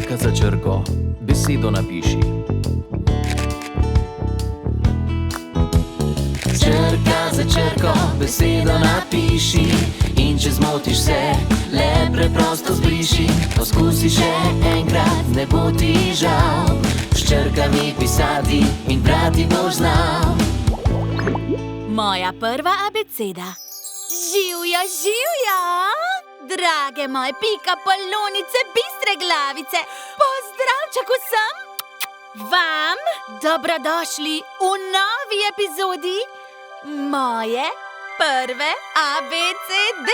Črka za črko, besedo napiši. Črka za črko, besedo napiši. In če zmotiš se, le preprosto zbriši. Poskusi še enkrat, ne bo ti žal. S črkami pisati in brati boš znal. Moja prva abeceda. Živjo, živjo! Drage moje pikapolonice, bistre glavice, pozdravček vsem! Vam dobrodošli v novi epizodi moje prve ABCD!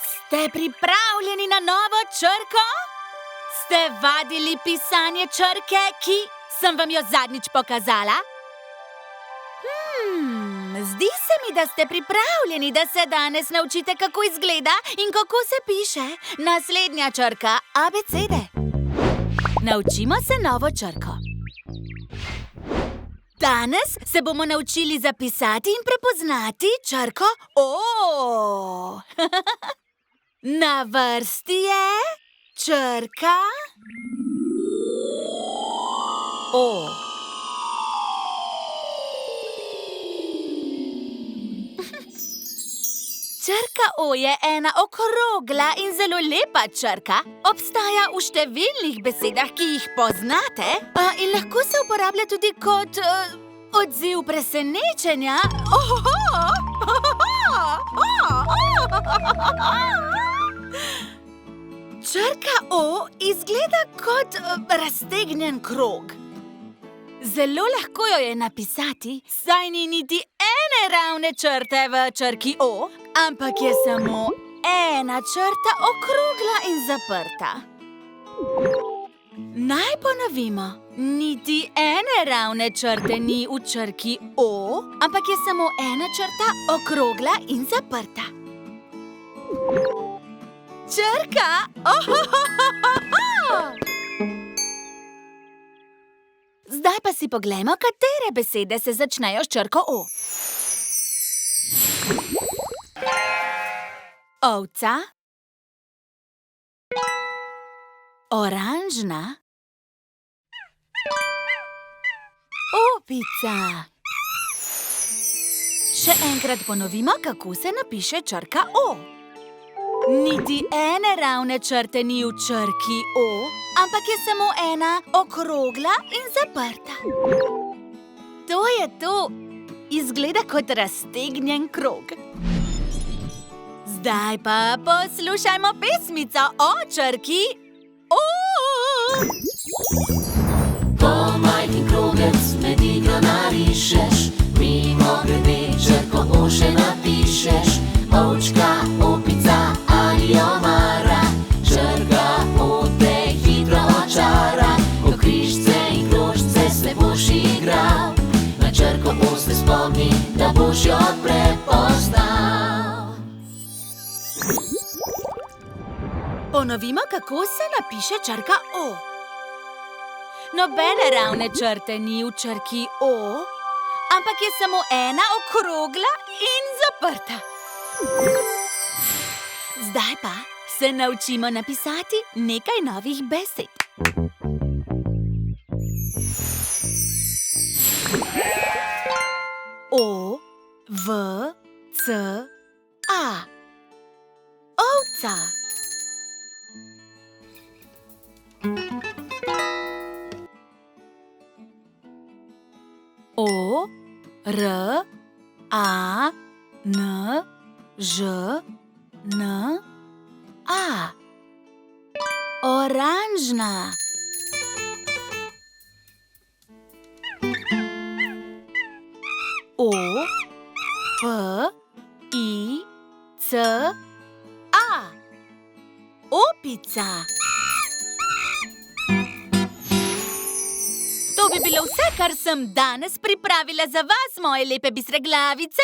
Ste pripravljeni na novo črko? Ste vadili pisanje črke, ki sem vam jo zadnjič pokazala? Zdi se mi, da ste pripravljeni, da se danes naučite, kako izgleda in kako se piše naslednja črka abecede. Naučimo se novo črko. Danes se bomo naučili zapisati in prepoznati črko O. Na vrsti je črka O. Črka O je ena okrogla in zelo lepa črka. Obstaja v številnih besedah, ki jih poznate, in lahko se uporablja tudi kot odziv presenečenja. Črka O izgleda kot raztegnjen krog. Zelo lahko jo je napisati, saj ni niti ene ravne črte v črki O, ampak je samo ena črta okrogla in zaprta. Naj ponovimo, niti ene ravne črte ni v črki O, ampak je samo ena črta okrogla in zaprta. Črka Zdaj pa si poglejmo, katere besede se začnejo s črko O. Ovca, oranžna, opica. Še enkrat ponovimo, kako se napiše črka O. Niti ene ravne črte ni v črki O, ampak je samo ena okrogla in zaprta. To je to. Izgleda kot raztegnjen krog. Zdaj pa poslušajmo pesmico o črki O. Ko majhen krogec med igro narišeš, mimogrede črko O še napišeš. Ovčka, opica ali omara, črka O te hitro očara. Ko križce in krožce se boš igral, na črko O se spomni, da boš jo prepoznal. Ponovimo, kako se napiše črka O. Nobene ravne črte ni v črki O, ampak je samo ena okrogla in zaprta. Zdaj pa se naučimo napisati nekaj novih besed. O, V, C, A. Ovca. O, R, A, N, Ž, N, A. Oranžna. O, P, I, C, A. Opica. To bi bilo vse, kar sem danes pripravila za vas, moje lepe bistre glavice.